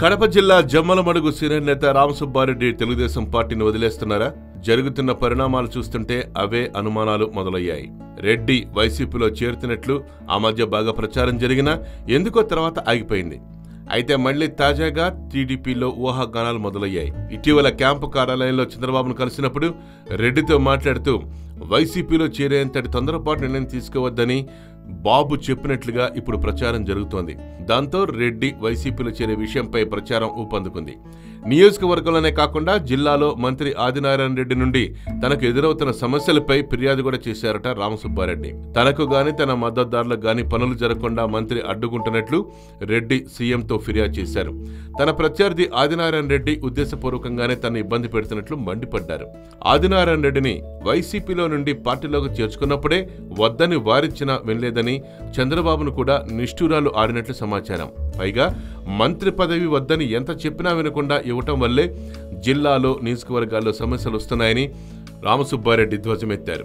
కడప జిల్లా జమ్మలమడుగు సీనియర్ నేత రామసుబ్బారెడ్డి తెలుగుదేశం పార్టీని వదిలేస్తున్నారా? జరుగుతున్న పరిణామాలు చూస్తుంటే అవే అనుమానాలు మొదలయ్యాయి. రెడ్డి వైసీపీలో చేరుతున్నట్లు ఆ మధ్య బాగా ప్రచారం జరిగినా ఎందుకో తర్వాత ఆగిపోయింది. అయితే మళ్లీ తాజాగా టీడీపీలో ఊహాగానాలు మొదలయ్యాయి. ఇటీవల క్యాంపు కార్యాలయంలో చంద్రబాబును కలిసినప్పుడు రెడ్డితో మాట్లాడుతూ వైసీపీలో చేరేంతటి తొందరపాటు నిర్ణయం తీసుకోవద్దని బాబు చెప్పినట్లుగా ఇప్పుడు ప్రచారం జరుగుతోంది. దాంతో రెడ్డి వైసీపీలో చేరే విషయంపై ప్రచారం ఊపందుకుంది. నియోజకవర్గంలోనే కాకుండా జిల్లాలో మంత్రి ఆదినారాయణ రెడ్డి నుండి తనకు ఎదురవుతున్న సమస్యలపై ఫిర్యాదు కూడా చేశారట రామసుబ్బారెడ్డి. తనకు గాని తన మద్దతుదారులకు గాని పనులు జరగకుండా మంత్రి అడ్డుకుంటున్నట్లు రెడ్డి సీఎంతో ఫిర్యాదు చేశారు. తన ప్రత్యర్థి ఆదినారాయణ రెడ్డి ఉద్దేశపూర్వకంగానే తనను ఇబ్బంది పెడుతున్నట్లు మండిపడ్డారు. ఆదినారాయణ రెడ్డిని వైసీపీలో నుండి పార్టీలోకి చేర్చుకున్నప్పుడే వద్దని వారించినా వినలేదని చంద్రబాబును కూడా నిష్ఠూరాలు ఆడినట్లు సమాచారం. పైగా మంత్రి పదవి వద్దని ఎంత చెప్పినా వినకుండా ఇవ్వటం వల్లే జిల్లాలో నియోజకవర్గాల్లో సమస్యలు వస్తున్నాయని రామసుబ్బారెడ్డి ధ్వజమెత్తారు.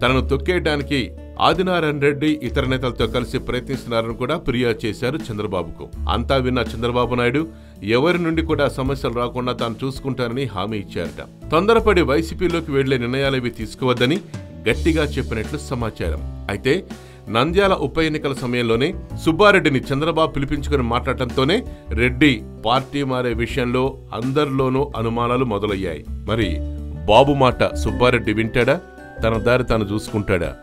తనను తొక్కేయడానికి ఆదినారాయణ రెడ్డి ఇతర నేతలతో కలిసి ప్రయత్నిస్తున్నారని కూడా ఫిర్యాదు చేశారు చంద్రబాబుకు. అంతా విన్న చంద్రబాబు నాయుడు ఎవరి నుండి కూడా సమస్యలు రాకుండా తాను చూసుకుంటారని హామీ ఇచ్చారట. తొందరపడి వైసీపీలోకి వెళ్లే నిర్ణయాలేవి తీసుకోవద్దని గట్టిగా చెప్పినట్లు సమాచారం. అయితే నంద్యాల ఉప ఎన్నికల సమయంలోనే సుబ్బారెడ్డిని చంద్రబాబు పిలిపించుకుని మాట్లాడటంతోనే రెడ్డి పార్టీ మారే విషయంలో అందరిలోనూ అనుమానాలు మొదలయ్యాయి. మరి బాబు మాట సుబ్బారెడ్డి వింటాడా? తన దారి తాను చూసుకుంటాడా?